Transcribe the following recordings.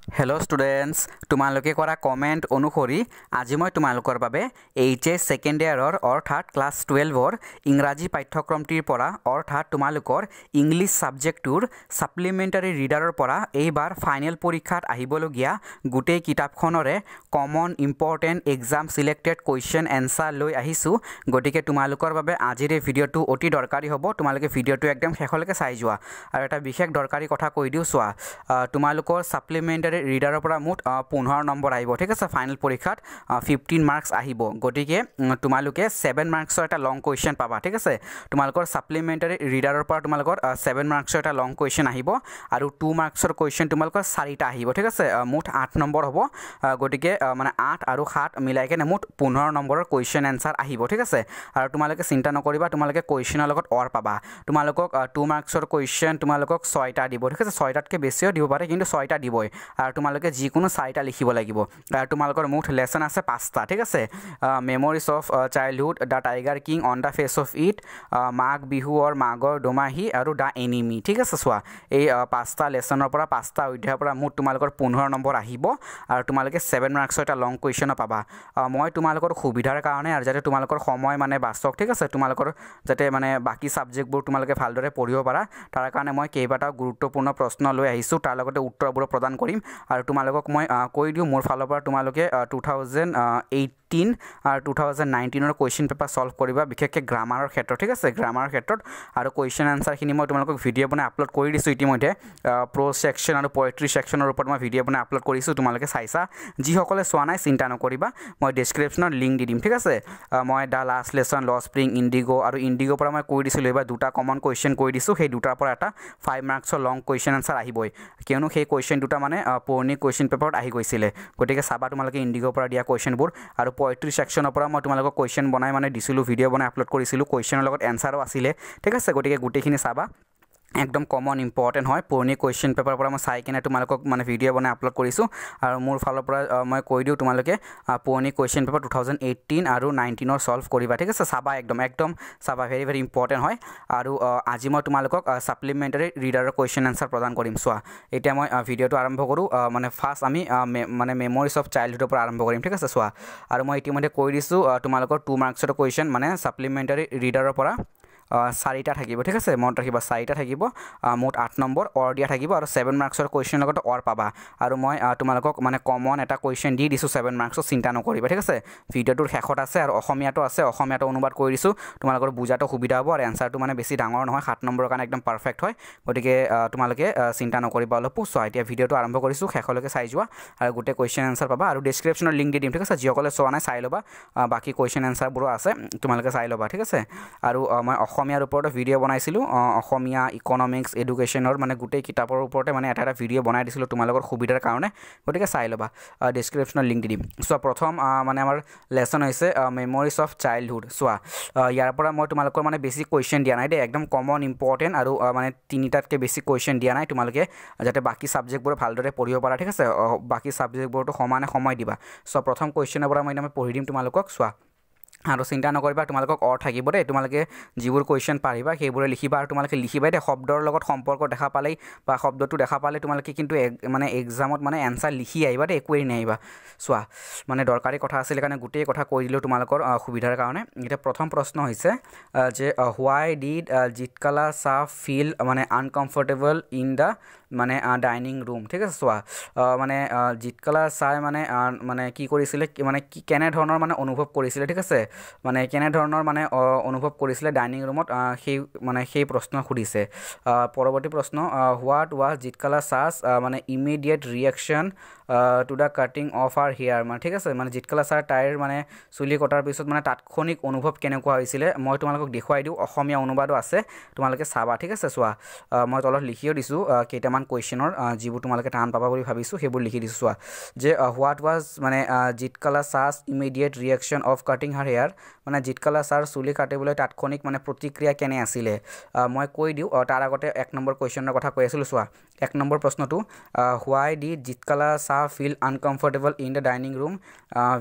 Hello students, তোমালোকে কৰা comment অনুসৰি আজি মই তোমালোকৰ বাবে এইচএছ সেকেন্ড ইয়াৰৰ অৰ্থাৎ ক্লাস 12ৰ ইংৰাজী পাঠ্যক্ৰমটিৰ পৰা অৰ্থাৎ তোমালোকৰ ইংলিছ সাবজেক্টৰ সাপ্লিমেন্টাৰী ৰিডাৰৰ পৰা এইবাৰ ফাইনেল পৰীক্ষাত আহিবলগীয়া গোটেই কিতাপখনৰে common important exam selected question answer লৈ আহিছো গতিকে তোমালোকৰ বাবে আজিৰ এই ভিডিওটো অতি দৰকাৰী হ'ব তোমালোকে ভিডিওটো একদম শেষলৈকে চাই যোৱা আৰু এটা বিশেষ দৰকাৰী কথা কৈ দিও চোৱা তোমালোকৰ সাপ্লিমেন্টাৰী ৰিডাৰৰ পৰা মুঠ 15 নম্বৰ আহিব ঠিক আছে ফাইনেল পৰীক্ষাত 15 মাৰ্কস আহিব গতিকে তোমালোকে 7 মাৰ্কসৰ এটা লং কোৱেশ্চন পাবা ঠিক আছে তোমালোকৰ সাপ্লিমেন্টাৰী ৰিডাৰৰ পৰা তোমালোকৰ 7 মাৰ্কসৰ এটা লং কোৱেশ্চন আহিব আৰু 2 মাৰ্কসৰ কোৱেশ্চন তোমালোকৰ 4টা আহিব ঠিক আছে মুঠ 8 নম্বৰ হ'ব গতিকে মানে 8 আৰু 7 মিলাই কেনে মুঠ 15 নম্বৰৰ কোৱেশ্চন এনসাৰ আহিব ঠিক আছে আৰু তোমালোকে চিন্তা নকৰিবা তোমালোকে কোৱেশ্চনৰ লগত অৰ পাবা তোমালোকক 2 মাৰ্কসৰ কোৱেশ্চন তোমালোকক 6টা দিব ঠিক আছে 6টাতকৈ বেছিও দিব পাৰে কিন্তু 6টা দিবই আৰু তোমালোকে যিকোনো 4টা লিখিব লাগিব আৰু তোমালোকৰ মুঠ লেসন আছে 5টা ঠিক আছে memories of childhood the tiger king on the face of it Magh Bihu or মাগৰ দোমাহি আৰু দা এনিমি ঠিক আছে চোৱা এই 5টা লেসনৰ পৰা 5টা অধ্যায়ৰ পৰা মুঠ তোমালোকৰ 15 নম্বৰ আহিব আৰু তোমালোকে 7 মাৰ্কসৰ এটা লং কোৱেশ্চন পাবা মই তোমালোকৰ সুবিধাৰ কাৰণে আৰু যাতে তোমালোকৰ সময় মানে বাচক ঠিক আছে তোমালোকৰ যাতে মানে বাকি সাবজেক্টবোৰ তোমালোকে ভালদৰে পঢ়িব পাৰা তাৰ কাৰণে মই কেইবাটা গুৰুত্বপূৰ্ণ প্ৰশ্ন লৈ আহিছো তাৰ লগতে উত্তৰবোৰ প্ৰদান কৰিম আৰু তোমালোকক মই কৈ দিও মোৰ ফালৰ পৰা তোমালোকে 2018 আৰু 2019 ৰ কোৱেশ্চন পেপাৰ সলভ কৰিবা বিশেষকৈ গ্ৰামাৰৰ ক্ষেত্ৰত ঠিক আছে গ্ৰামাৰৰ ক্ষেত্ৰত আৰু কোৱেশ্চন আনসাৰ খিনি মই তোমালোকক ভিডিও বনাই আপলোড কৰি দিছো ইতিমধ্যে প্ৰোজ সেকশন আৰু পোয়েট্ৰি সেকশনৰ ওপৰত মই ভিডিও বনাই আপলোড কৰিছো তোমালোকে চাইছা যি সকলে চোৱা নাই চিন্তা নকৰিবা মই ডেসক্ৰিপচনত লিংক দি দিম ঠিক আছে মই the last lesson lost spring Indigo আৰু ইন্ডিগো পৰা মই কৈ দিছিলো এবাৰ দুটা কমন কোৱেশ্চন কৈ দিছো সেই দুটাৰ পৰা এটা 5 মাৰ্কসৰ লং কোৱেশ্চন আনসাৰ আহিবই কিয়নো সেই কোৱেশ্চন দুটা মানে পুৰণি কোৱেশ্চন পেপাৰত আহি গৈছিলে গতিকে সাবা তোমালোকে ইন্ডিগো পৰা দিয়া কোৱেশ্চনবোৰ আৰু পোয়েট্ৰি সেকশনৰ পৰা মই তোমালোকক কোৱেশ্চন বনাই মানে দিছিলো ভিডিও বনাই আপলোড কৰিছিলো কোৱেশ্চনৰ লগত এনসাৰও আছিলে ঠিক আছে গতিকে গোটেইখিনি সাবা একদম কমন ইম্পৰ্টেন্ট হয় পুৰণি কোৱেশ্চন পেপাৰ পৰা মই চাই কিনে তোমালোকক মানে ভিডিও বনাই আপলোড কৰিছো আৰু মোৰ ফালৰ পৰা মই কৈ দিও তোমালোকে পুৰণি কোৱেশ্চন পেপাৰ 2018 আৰু 19 ৰ সলভ কৰিবা ঠিক আছে সাবা একদম সাবা ভেৰি ভেৰি ইম্পৰ্টেন্ট হয় আৰু আজি মই তোমালোকক সাপ্লিমেন্টাৰী ৰিডাৰৰ কোৱেশ্চন আনসাৰ প্ৰদান কৰিম চোৱা এতিয়া মই ভিডিওটো আৰম্ভ কৰো মানে ফাৰ্স্ট আমি মানে মেমৰিজ অফ চাইল্ডহুডৰ পৰা আৰম্ভ কৰিম ঠিক আছে চোৱা আৰু মই ইতিমধ্যে কৈ দিছো তোমালোকৰ 2 মাৰ্কসৰ কোৱেশ্চন মানে সাপ্লিমেন্টাৰী ৰিডাৰৰ পৰা 4টা থাকিব ঠিক আছে মনত ৰাখিবা 4টা থাকিব মুঠ 8 নম্বৰ অৰ দিয়া থাকিব আৰু 7 মাৰ্কসৰ কোৱেশ্চন লগত অৰ পাবা আৰু মই তোমালোকক মানে কমন এটা কোৱেশ্চন দি দিছো 7 মাৰ্কসৰ চিন্তা নকৰিবা ঠিক আছে ভিডিওটোৰ শেষত আছে আৰু অসমীয়াটো আছে অসমীয়াটো অনুবাদ কৰি দিছো তোমালোকৰ বুজাটো সুবিধা হ'ব আৰু এনসাৰটো মানে বেছি ডাঙৰ নহয় 7 নম্বৰৰ কাৰণে একদম পাৰফেক্ট হয় গতিকে তোমালোকে চিন্তা নকৰিবা অলপ চোৱা এতিয়া ভিডিওটো আৰম্ভ কৰিছো শেষলৈকে চাই যোৱা আৰু গোটেই কোৱেশ্চন আনসাৰ পাবা আৰু ডেসক্ৰিপচনৰ লিংক দি দিম ঠিক আছে যিসকলে চোৱা নাই চাই ল'বা বাকি কোৱেশ্চন আনসাৰবোৰ আছে তোমালোকে চাই ল'বা ঠিক আছে আৰু মই অসমীয়াৰ ওপৰত ভিডিও বনাইছিলো অসমীয়া ইকোনমিক্স এডুকেশনৰ মানে গোটেই কিতাপৰ ওপৰতে মানে এটা ভিডিও বনাই দিছিলো তোমালোকৰ সুবিধাৰ কাৰণে গতিকে চাই ল'বা ডেসক্ৰিপচনৰ লিংক দি দিম সো প্ৰথম মানে আমাৰ লেসন হৈছে মেমৰিজ অফ চাইল্ডহুড সোৱা ইয়াৰ পৰা মই তোমালোকৰ মানে বেছি কোৱেশ্চন দিয়া নাই দে একদম কমন ইম্পৰ্টেন্ট আৰু মানে তিনিটাতকৈ বেছি কোৱেশ্চন দিয়া নাই তোমালোকে যাতে বাকি সাবজেক্টবোৰ ভালদৰে পঢ়িব পাৰা ঠিক আছে বাকি সাবজেক্টবোৰটো সমানে সময় দিবা সো প্ৰথম কোৱেশ্চনৰ পৰা মই পঢ়ি দিম তোমালোকক সোৱা আৰু চিন্তা নকৰিবা তোমালোকক অৰ থাকিব দে তোমালোকে যিবোৰ কোৱেশ্চন পাৰিবা সেইবোৰে লিখিবা আৰু তোমালোকে লিখিবা দে শব্দৰ লগত সম্পৰ্ক দেখা পালেই বা শব্দটো দেখা পালে তোমালোকে কিন্তু মানে এক্সামত মানে এনসাৰ লিখি আহিবা দে একোৱেই নাহিবা চোৱা মানে দৰকাৰী কথা আছিল কাৰণে গোটেই কথা কৈ দিলো তোমালোকৰ সুবিধাৰ কাৰণে এটা প্ৰথম প্ৰশ্ন হৈছে যে হোৱাই ডিড জিতকালা সাহ ফিল মানে আনকমফৰ্টেবল ইন দা মানে ডাইনিং ৰুম ঠিক আছে চোৱা মানে জিতকালা চাই মানে কি কৰিছিলে মানে কি কেনে ধৰণৰ মানে অনুভৱ কৰিছিলে ঠিক আছে মানে কেনে ধৰণৰ মানে অনুভৱ কৰিছিলে ডাইনিং ৰুমত সেই প্ৰশ্ন খুদিছে পৰৱৰ্তী প্ৰশ্ন হোৱাট ওয়াজ জিতকালা সাহ's মানে immediate reaction to the cutting of R hair মানে ঠিক আছে মানে জিতকালা সাৰ তাইৰ মানে চুলি কটাৰ পিছত মানে তাৎক্ষণিক অনুভৱ কেনেকুৱা হৈছিলে মই তোমালোকক দেখুৱাই দিও অসমীয়া অনুবাদো আছে তোমালোকে চাবা ঠিক আছে চোৱা মই তলত লিখিও দিছো কেইটামান কোৱেশ্চনৰ যিবোৰ তোমালোকে টান পাবা বুলি ভাবিছো সেইবোৰ লিখি দিছো চোৱা যে হোৱাট ওয়াজ মানে Zitkala Sa's immediate reaction of cutting her hair মানে জিতকালা সাৰ চুলি কাটিবলৈ তাৎক্ষণিক মানে প্ৰতিক্ৰিয়া কেনে আছিল মই কৈ দিও তাৰ আগতে 1 নম্বৰ কোৱেশ্চনৰ কথা কৈ আছিল চোৱা 1 নম্বৰ প্ৰশ্নটো why did জিতকালা Shah feel uncomfortable in the dining room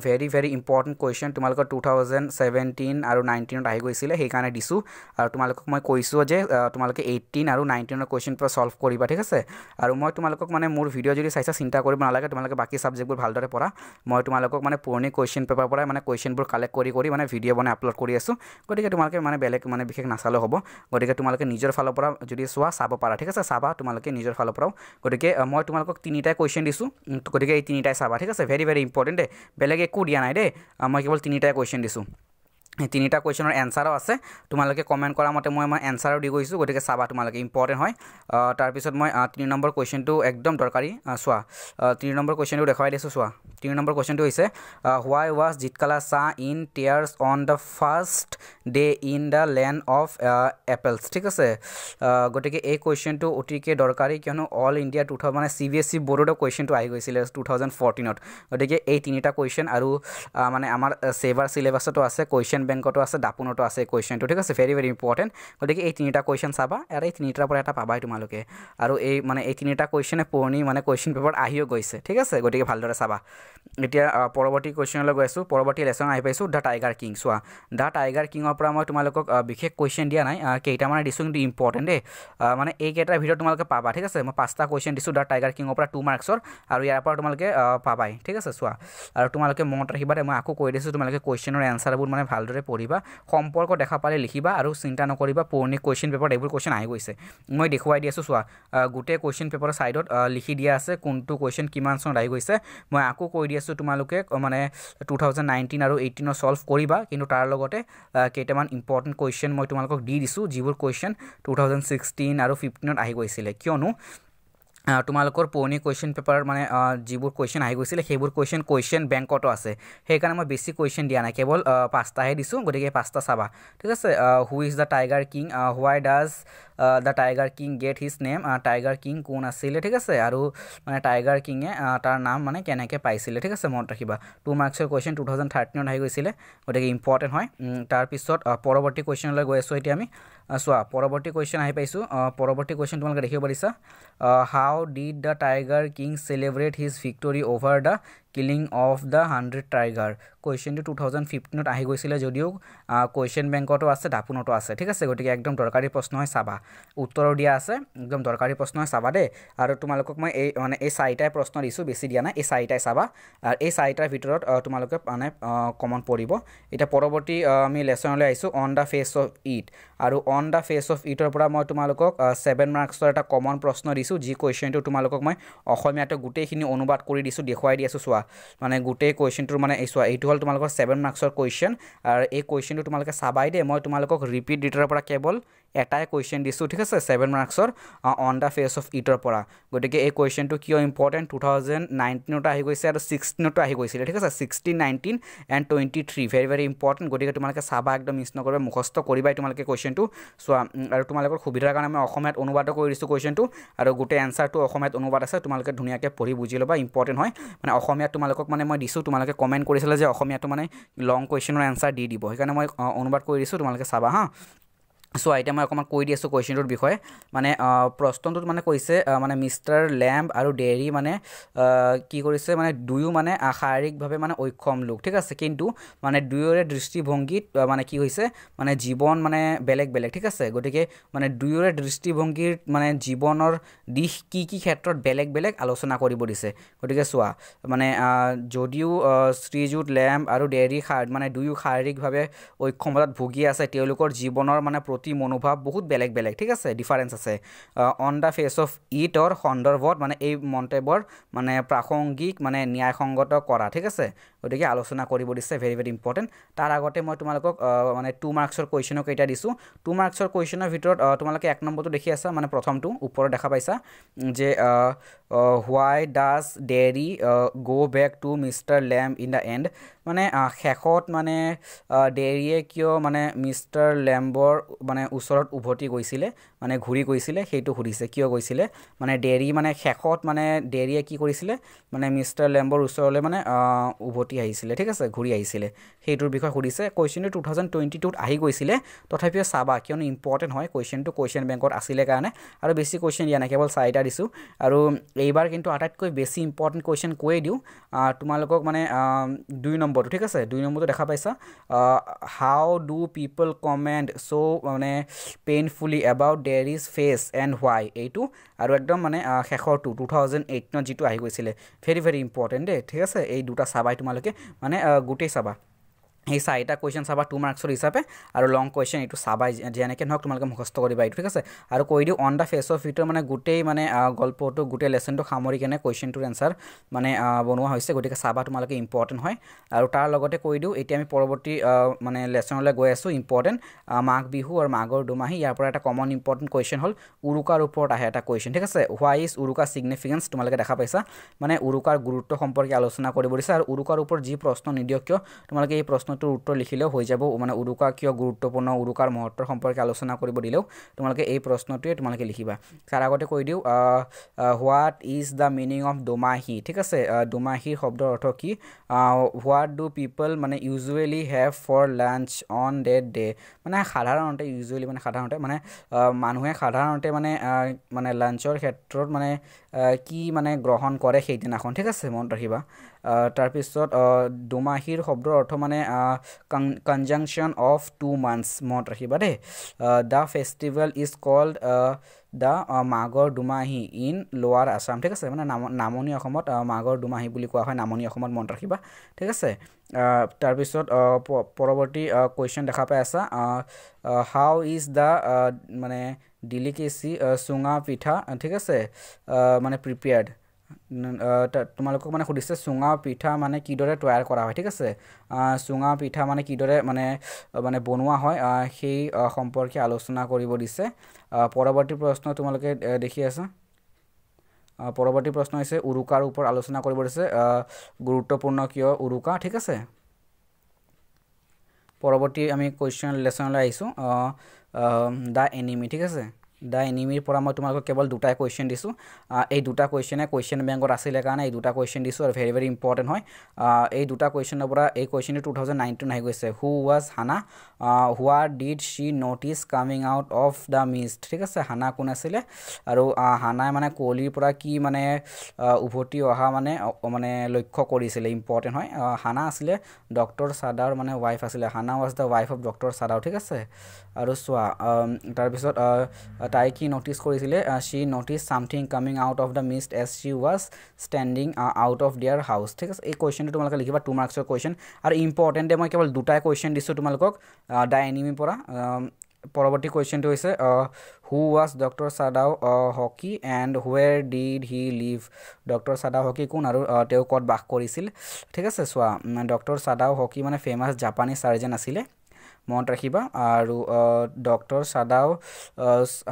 very important question তোমালোকৰ 2017 আৰু 19 ত আহি গৈছিলে সেই কাৰণে দিছো আৰু তোমালোকক মই কৈছো যে তোমালোকে 18 আৰু 19 ৰ কোৱেশ্চন পৰা সলভ কৰিবা ঠিক আছে আৰু মই তোমালোকক মানে মোৰ ভিডিও যদি চাইছা চিন্তা কৰিব নালাগে তোমালোকে বাকি সাবজেক্টবোৰ ভালদৰে পঢ়া মই তোমালোকক মানে পুৰণি কোৱেশ্চন পেপাৰ পৰা মানে কোৱেশ্চনবোৰ কালেক্ট কৰি মানে ভিডিও বনাই আপলোড কৰি আছো গতিকে তোমালোকে মানে বেলেগ মানে বিশেষ নাচালো হ'ব গতিকে তোমালোকে নিজৰ ফালৰ পৰা যদি চোৱা চাব পাৰা ঠিক আছে চাবা তোমালোকে নিজৰ ফালৰ পৰা গতিকে মই তোমালোকক তিনিটা কোৱেশ্চন দিছো গতিকে এই তিনিটাই চাবা ঠিক আছে very important দে বেলেগ একো দিয়া নাই দে মই কেৱল তিনিটা কোৱেশ্চন দিছো তিনিটা কোৱেশ্চনৰ এনসাৰও আছে তোমালোকে কমেন্ট কৰা মতে মই এনসাৰও দি গৈছো গতিকে চাবা তোমালোকে ইম্পৰ্টেন্ট হয় তাৰ পিছত মই 3 নম্বৰ কোৱেশ্চনটো একদম দৰকাৰী চোৱা 3 নম্বৰ কোৱেশ্চনটো দেখাই দিছো চোৱা 3 নম্বৰ কোৱেশ্চনটো হৈছে why was জিতকালা Shah in tears on the first day in the land of apples ঠিক আছে গতিকে এই কোৱেশ্চনটো অতিকে দৰকাৰী কিয়নো অল ইন্ডিয়া 2000 মানে CBSE বোৰ্ডৰ কোৱেশ্চনটো আহি গৈছিল 2014 ত গতিকে এই তিনিটা কোৱেশ্চন আৰু মানে আমাৰ সেভাৰ সিলেবাসটো আছে কোৱেশ্চন বেংকটো আছে দাপুনটো আছে কোৱেশ্চনটো ঠিক আছে very ইম্পৰ্টেন্ট গতিকে এই তিনিটা কোৱেশ্চন চাবা আৰু এই তিনিটাৰ পৰা এটা পাবাই তোমালোকে আৰু এই মানে এই তিনিটা কোৱেশ্চনে পুৰণি মানে কোৱেশ্চন পেপাৰ আহিও গৈছে ঠিক আছে গতিকে ভালদৰে চাবা এতিয়া পৰৱৰ্তী কোৱেশ্চনলৈ গৈ আছো পৰৱৰ্তী লেসন আহি পাইছো দা টাইগাৰ কিং চোৱা দা টাইগাৰ কিঙৰ পৰা মই তোমালোকক বিশেষ কোৱেশ্চন দিয়া নাই কেইটা মানে দিছো কিন্তু ইম্পৰ্টেন্ট দে মানে এই কেইটাৰ ভিডিও তোমালোকে পাবা ঠিক আছে মই পাঁচটা কোৱেশ্চন দিছো দা টাইগাৰ কিঙৰ পৰা 2 মাৰ্কছৰ আৰু ইয়াৰ পৰা তোমালোকে পাবাই ঠিক আছে চোৱা আৰু তোমালোকে মনত ৰাখিবা মই আকৌ কৈ দিছো তোমালোকে কোৱেশ্চনৰ এনসাৰবোৰ মানে ভালদৰে পঢ়িবা সম্পৰ্ক দেখা পালে লিখিবা আৰু চিন্তা নকৰিবা পুৰণি কোৱেশ্চন পেপাৰ এইবোৰ কোৱেশ্চন আহি গৈছে মই দেখুৱাই দি আছো চোৱা গুটে কোৱেশ্চন পেপাৰৰ সাইডত লিখি দিয়া আছে কোনটো কোৱেশ্চন কিমান চনত আহি গৈছে মই আকৌ কৈ দি আছো তোমালোকে মানে 2019 আৰু 18 সলভ কৰিবা কিন্তু তাৰ লগতে কেইটামান ইম্পৰ্টেন্ট কোৱেশ্চন মই তোমালোকক দি দিছো যিবোৰ কোৱেশ্চন 2016 আৰু 15 ত আহি গৈছিলে কিয়নো তোমালোকৰ পুৰণি কোৱেশ্চন পেপাৰ মানে যিবোৰ কোৱেশ্চন আহি গৈছিল সেইবোৰ কোৱেশ্চন বেংকটো আছে সেইকাৰণে মই বেছি কোৱেশ্চন দিয়া নাই কেৱল পাঁচটাহে দিছো গতিকে পাঁচটা চাবা ঠিক আছে who is the tiger king why does the tiger king get his name tiger king কোন আছিল ঠিক আছে আৰু মানে টাইগাৰ কিঙে তাৰ নাম মানে কেনেকৈ পাইছিল ঠিক আছে মনত ৰাখিবা 2 মাৰ্কছৰ কোৱেশ্চন 2013 ত আহি গৈছিল গতিকে ইম্পৰ্টেন্ট হয় তাৰ পিছত পৰৱৰ্তী কোৱেশ্চনলৈ গৈ আছো এতিয়া আমি চোৱা পৰৱৰ্তী কোৱেশ্চন আহি পাইছো পৰৱৰ্তী কোৱেশ্চন তোমালোকে দেখিব পাৰিছা how did the tiger king celebrate his victory over the killing of the 100 tiger question 2015 ত আহি গৈছিল যদিও কোৱেশ্চন বেংকটো আছে দাপুনটো আছে ঠিক আছে গতিকে একদম দৰকাৰী প্ৰশ্ন হয় চাবা উত্তৰ দিয়া আছে একদম দৰকাৰী প্ৰশ্ন হয় চাবা দে আৰু তোমালোকক মই এই মানে এই চাৰিটাই প্ৰশ্ন দিছো বেছি দিয়া নাই এই চাৰিটাই চাবা আৰু এই চাৰিটাৰ ভিতৰত তোমালোকে মানে কমন পৰিব এটা পৰৱৰ্তী আমি লেসনলৈ আইছো on the face of it আৰু অন দা ফেস অফ ইটৰ পৰা মই তোমালোকক 7 মাৰ্কছৰ এটা কমন প্ৰশ্ন দিছো যি কোৱেশ্চনটো তোমালোকক মই অসমীয়াতে গুটেইখিনি অনুবাদ কৰি দিছো দেখুৱাই দি আছো চোৱা মানে গুটেই কোৱেশ্চনটোৰ মানে এই চোৱা এইটো হল তোমালোকৰ 7 মাৰ্কছৰ কোৱেশ্চন আৰু এই কোৱেশ্চনটো তোমালোকে চাবাই দে মই তোমালোকক ৰিপিট ৰিটাৰৰ পৰা কেৱল এটাই কোৱেশ্চন দিছো ঠিক আছে 7 মাৰ্কছৰ অন দা ফেস অফ ইটৰ পৰা গতিকে এই কোৱেশ্চনটো কিয় ইম্পৰ্টেন্ট 2019 ত আহি গৈছে আৰু 16 ত আহি গৈছিল ঠিক আছে 16 19 এণ্ড 23 very ইম্পৰ্টেন্ট গতিকে তোমালোকে চাবা একদম মিছ নকৰিবা মুখস্থ কৰিবাই তোমালোকে কোৱেশ্চনটো চোৱা আৰু তোমালোকৰ সুবিধাৰ কাৰণে মই অসমীয়াত অনুবাদ কৰি দিছো কোৱেশ্চনটো আৰু গুটে এনসাৰটো অসমীয়াত অনুবাদ আছে তোমালোকে ধুনীয়াকে পঢ়ি বুজি লবা ইম্পৰ্টেন্ট হয় মানে অসমীয়াত তোমালোকক মানে মই দিছো তোমালোকে কমেন্ট কৰিছিল যে অসমীয়াটো মানে লং কোৱেশ্চনৰ এনসাৰ দি দিব সেইকাৰণে মই অনুবাদ কৰি দিছো তোমালোকে চাবা হা সো আইটা মই অকমান কৈ দি আছো কোৱেশ্চনটোৰ বিষয়ে মানে প্ৰশ্নটোত মানে কৈছে মানে মিস্টাৰ ল্যাম্ব আৰু ডেৰি মানে কি কৰিছে মানে দুয়ো মানে শাৰীৰিকভাৱে মানে ঐক্ষম লোক ঠিক আছে কিন্তু মানে দুয়োৰে দৃষ্টিভংগীত মানে কি হৈছে মানে জীৱন মানে বেলেগ বেলেগ ঠিক আছে গতিকে মানে দুয়োৰে দৃষ্টিভংগীৰ মানে জীৱনৰ দিশ কি কি ক্ষেত্ৰত বেলেগ বেলেগ আলোচনা কৰিব দিছে গতিকে চোৱা মানে যদিও শ্ৰীযুত ল্যাম্ব আৰু ডেৰি মানে দুয়ো শাৰীৰিকভাৱে ঐক্ষমতাত ভুগি আছে তেওঁলোকৰ জীৱনৰ মানে প্ৰতি মনোভাৱ বহুত বেলেগ বেলেগ ঠিক আছে ডিফাৰেন্স আছে অন দা ফেস অফ ইটৰ সন্দৰ্ভত মানে এই মন্তব্যৰ মানে প্ৰাসংগিক মানে ন্যায়সংগত কৰা ঠিক আছে গতিকে আলোচনা কৰিব দিছে very ইম্পৰ্টেন্ট তাৰ আগতে মই তোমালোকক মানে 2 মাৰ্কছৰ কোৱেশ্চনক এটা দিছো 2 মাৰ্কছৰ কোৱেশ্চনৰ ভিতৰত তোমালোকে এক নম্বৰটো দেখি আছা মানে প্ৰথমটো ওপৰত দেখা পাইছা যে why does Derry go back to Mr. Lamb in the end মানে শেষত মানে ডেৰিয়ে কিয় মানে মিস্টাৰ ল্যাম্বৰ মানে ওচৰত উভতি গৈছিলে মানে ঘূৰি গৈছিলে সেইটো সুধিছে কিয় গৈছিলে মানে ডেৰী মানে শেষত মানে ডেৰীয়ে কি কৰিছিলে মানে মিষ্টাৰ লেম্বৰ ওচৰলৈ মানে উভতি আহিছিলে ঠিক আছে ঘূৰি আহিছিলে সেইটোৰ বিষয়ে সুধিছে কুৱেশ্যনটো 2022 আহি গৈছিলে তথাপিও চাবা কিয়নো ইম্পৰ্টেণ্ট হয় কুৱেশ্যনটো কুৱেশ্যন বেংকত আছিলে কাৰণে আৰু বেছি কুৱেশ্যন দিয়া নাই কেৱল 4টা দিছোঁ আৰু এইবাৰ কিন্তু আটাইতকৈ বেছি ইম্পৰ্টেণ্ট কুৱেশ্যন কৈয়ে দিওঁ তোমালোকক মানে 2 নম্বৰটো ঠিক আছে 2 নম্বৰটো দেখা পাইছা হাউ ডু পিপল কমেণ্ট চ' মানে পেইনফুলি এবাউট ডেৰিজ ফেচ এণ্ড হোৱাই এইটো আৰু একদম মানে শেষৰটো 2018 যিটো আহি গৈছিলে ভেৰি ভেৰি ইম্পৰ্টেণ্ট দেই ঠিক আছে এই দুটা চাবাই তোমালোকে মানে গোটেই চাবা এই 4টা কুৱেশ্যন চাবা 2 মাৰ্কছৰ হিচাপে আৰু লং কুৱেশ্যন এইটো চাবাই যেনেকৈ নহওক তোমালোকে মুখস্থ কৰিবা এইটো ঠিক আছে আৰু কৈ দিওঁ অন দ্য ফেচ অফ ইটৰ মানে গোটেই মানে গল্পটো গোটেই লেচনটো সামৰি কেনে কুৱেশ্যনটোৰ এনচাৰ মানে বনোৱা হৈছে গতিকে চাবা তোমালোকে ইম্পৰ্টেণ্ট হয় আৰু তাৰ লগতে কৈ দিওঁ এতিয়া আমি পৰৱৰ্তী মানে লেচনলৈ গৈ আছোঁ ইম্পৰ্টেণ্ট মাঘ বিহু আৰু মাঘৰ দুমাহী ইয়াৰ পৰা এটা কমন ইম্পৰ্টেণ্ট কুৱেশ্যন হ'ল উৰুকাৰ ওপৰত আহে এটা কুৱেশ্যন ঠিক আছে হোৱাই ইজ উৰুকা ছিগনিফিকেঞ্চ তোমালোকে দেখা পাইছা মানে উৰুকাৰ গুৰুত্ব সম্পৰ্কে আলোচনা কৰিব দিছে আৰু উৰুকাৰ ওপৰত যি প্ৰশ্ন নিদিয়ক কিয় তোমালোকে এই প্ৰশ্নটোৰ উত্তৰ লিখিলেও হৈ যাব মানে উৰুকা কিয় গুৰুত্বপূৰ্ণ উৰুকাৰ মহত্বৰ সম্পৰ্কে আলোচনা কৰিব দিলেও তোমালোকে এই প্ৰশ্নটোৱে তোমালোকে লিখিবা তাৰ আগতে কৈ দিওঁ what is the meaning of Domahi ঠিক আছে দুমাহীৰ শব্দৰ অৰ্থ কি হোৱাট ডু পিপল মানে usually have for lunch on that day মানে সাধাৰণতে ইউজুৱেলি মানে সাধাৰণতে মানে মানুহে সাধাৰণতে মানে লাঞ্চৰ ক্ষেত্ৰত মানে কি মানে গ্ৰহণ কৰে সেইদিনাখন ঠিক আছে মনত ৰাখিবা তাৰপিছত দুমাহীৰ শব্দৰ অৰ্থ মানে কনজাংশ্যন অফ 2 months মনত ৰাখিবা দেই the festival is called the মাঘৰ দুমাহী ইন লোৱাৰ আছাম ঠিক আছে মানে নামনি অসমত মাঘৰ দুমাহী বুলি কোৱা হয় নামনি অসমত মনত ৰাখিবা ঠিক আছে তাৰপিছত পৰৱৰ্তী কুৱেশ্যন দেখা পাই আছা হাউ ইজ দ্য মানে ডিলিকেচি চুঙা পিঠা ঠিক আছে মানে প্ৰিপেয়াৰ্ড তোমালোকক মানে সুধিছে চুঙা পিঠা মানে কিদৰে তৈয়াৰ কৰা হয় ঠিক আছে চুঙা পিঠা মানে কিদৰে মানে বনোৱা হয় সেই সম্পৰ্কে আলোচনা কৰিব দিছে পৰৱৰ্তী প্ৰশ্ন তোমালোকে দেখি আছা পৰৱৰ্তী প্ৰশ্ন হৈছে উৰুকাৰ ওপৰত আলোচনা কৰিব দিছে গুৰুত্বপূৰ্ণ কিয় উৰুকা ঠিক আছে পৰৱৰ্তী আমি কুৱেশ্যন লেচনলৈ আহিছোঁ দ্য এনিমি ঠিক আছে দ্য এনিমিৰ পৰা মই তোমালোকক কেৱল দুটাই কুৱেশ্যন দিছোঁ এই দুটা কুৱেশ্যনে কুৱেশ্যন বেংকত আছিলে কাৰণে এই দুটা কুৱেশ্যন দিছোঁ আৰু ভেৰি ভেৰি ইম্পৰ্টেণ্ট হয় এই দুটা কুৱেশ্যনৰ পৰা এই কুৱেশ্যনটো 2019 আহি গৈছে who was Hana what did she notice coming out of the mist ঠিক আছে হানা কোন আছিলে আৰু হানাই মানে কুঁৱলীৰ পৰা কি মানে উভতি অহা মানে লক্ষ্য কৰিছিলে ইম্পৰ্টেণ্ট হয় হানা আছিলে ডক্টৰ চাদাৰ মানে ৱাইফ আছিলে Hana was the wife of doctor চাদাৰ ঠিক আছে আৰু চোৱা তাৰপিছত তাই কি ন'টিছ কৰিছিলে she notice something coming out of the mist as she was standing out of their house ঠিক আছে এই কুৱেশ্যনটো তোমালোকে লিখিবা 2 মাৰ্কছৰ কুৱেশ্যন আৰু ইম্পৰ্টেণ্টে মই কেৱল দুটাই কুৱেশ্যন দিছোঁ তোমালোকক দ্য এনিমিৰ পৰা পৰৱৰ্তী কুৱেশ্যনটো হৈছে who was doctor Sadao Hoki and where did he live doctor Sadao Hoki কোন আৰু তেওঁ ক'ত বাস কৰিছিল ঠিক আছে চোৱা ডক্টৰ চাদাও হকি মানে ফেমাছ জাপানী চাৰ্জন আছিলে মনত ৰাখিবা আৰু ডক্টৰ চাদাও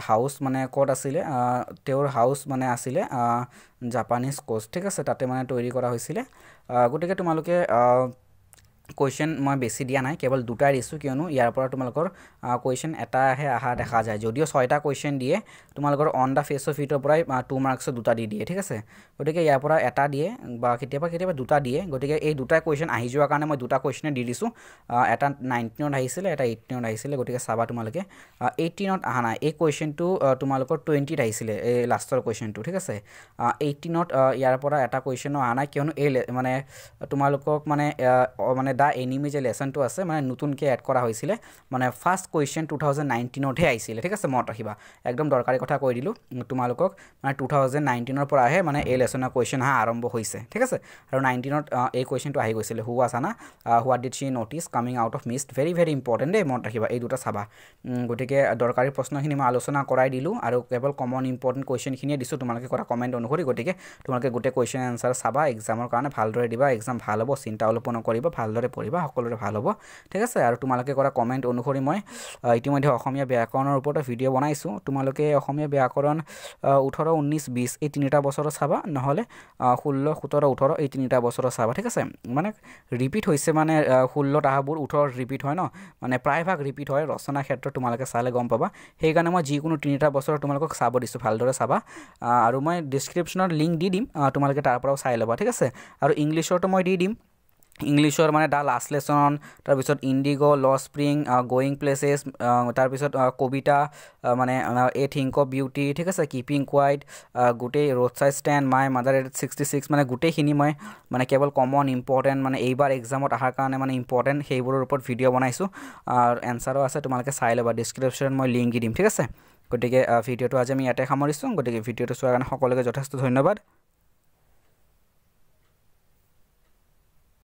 হাউচ মানে ক'ত আছিলে তেওঁৰ হাউচ মানে আছিলে জাপানীজ কোষ্ট ঠিক আছে তাতে মানে তৈৰি কৰা হৈছিলে গতিকে তোমালোকে কুৱেশ্যন মই বেছি দিয়া নাই কেৱল দুটাই দিছোঁ কিয়নো ইয়াৰ পৰা তোমালোকৰ কুৱেশ্যন এটাহে অহা দেখা যায় যদিও 6টা কুৱেশ্যন দিয়ে তোমালোকৰ অন দ্য ফেচ অফ ইটৰ পৰাই 2 মাৰ্কছৰ দুটা দি দিয়ে ঠিক আছে গতিকে ইয়াৰ পৰা এটা দিয়ে বা কেতিয়াবা দুটা দিয়ে গতিকে এই দুটা কুৱেশ্যন আহি যোৱাৰ কাৰণে মই দুটা কুৱেশ্যনে দি দিছোঁ এটা 19ত আহিছিলে এটা 18ত আহিছিলে গতিকে চাবা তোমালোকে 18ত অহা নাই এই কুৱেশ্যনটো তোমালোকৰ 20ত আহিছিলে এই লাষ্টৰ কুৱেশ্যনটো ঠিক আছে 18ত ইয়াৰ পৰা এটা কুৱেশ্যনো অহা নাই কিয়নো এই মানে তোমালোকক মানে দ্য এনিমি যে লেচনটো আছে মানে নতুনকৈ এড কৰা হৈছিলে মানে ফাৰ্ষ্ট কুৱেশ্যন 2019তহে আহিছিলে ঠিক আছে মনত ৰাখিবা একদম দৰকাৰী কথা কৈ দিলোঁ তোমালোকক মানে 2019ৰ পৰা আহে মানে এই লেচনৰ কুৱেশ্যন আৰম্ভ হৈছে ঠিক আছে আৰু 19ত এই কুৱেশ্যনটো আহি গৈছিলে হু was Hana what did she notice coming out of Mist very very important দেই মনত ৰাখিবা এই দুটা চাবা গতিকে দৰকাৰী প্ৰশ্নখিনি মই আলোচনা কৰাই দিলোঁ আৰু কেৱল কমন ইম্পৰ্টেণ্ট কুৱেশ্যনখিনিয়ে দিছোঁ তোমালোকে কৰা কমেণ্ট অনুসৰি গতিকে তোমালোকে গোটেই কুৱেশ্যন এনচাৰ চাবা এক্সামৰ কাৰণে ভালদৰে দিবা এক্সাম ভাল হ'ব চিন্তা অলপো নকৰিবা ভালদৰে সকলোৰে পঢ়িবা সকলোৰে ভাল হ'ব ঠিক আছে আৰু তোমালোকে কৰা কমেন্ট অনুসৰি মই ইতিমধ্যে অসমীয়া ব্যাকৰণৰ ওপৰত ভিডিও বনাইছো তোমালোকে অসমীয়া ব্যাকৰণ 18 19 20 এই তিনিটা বছৰ চাবা নহলে 16 17 18 এই তিনিটা বছৰ চাবা ঠিক আছে মানে ৰিপিট হৈছে মানে 16 টাহাবোৰ 18 ৰিপিট হয় ন মানে প্ৰায়ভাগ ৰিপিট হয় ৰচনা ক্ষেত্ৰত তোমালোকে চালে গম পাবা সেই কাৰণে মই যিকোনো তিনিটা বছৰ তোমালোকক চাব দিছো ভালদৰে চাবা আৰু মই ডেসক্ৰিপচনত লিংক দি দিম তোমালোকে তাৰ পৰাও চাই লবা ঠিক আছে আৰু ইংলিছৰটো মই দি দিম ইংলিছৰ মানে দা লাষ্ট লেসন তাৰ পিছত ইন্ডিগো ল স্প্ৰিং গোইং প্লেसेস তাৰ পিছত কবিতা মানে এ থিংক অফ বিউটি ঠিক আছে কিপিং কোৱাইট গুটে road side stand my mother 66 মানে গুটেখিনি মই মানে কেৱল কমন ইম্পৰ্টেন্ট মানে এইবাৰ এক্সামত আহাৰ কাৰণে মানে ইম্পৰ্টেন্ট সেইবোৰৰ ওপৰত ভিডিও বনাইছো আৰু এনসাৰও আছে তোমালোকে চাই লবা ডেসক্ৰিপচনত মই লিংক দি দিম ঠিক আছে গতিকে ভিডিওটো আজি আমি ইয়াতে সামৰিছো গতিকে ভিডিওটো চোৱাৰ কাৰণে সকলোকে যথেষ্ট ধন্যবাদ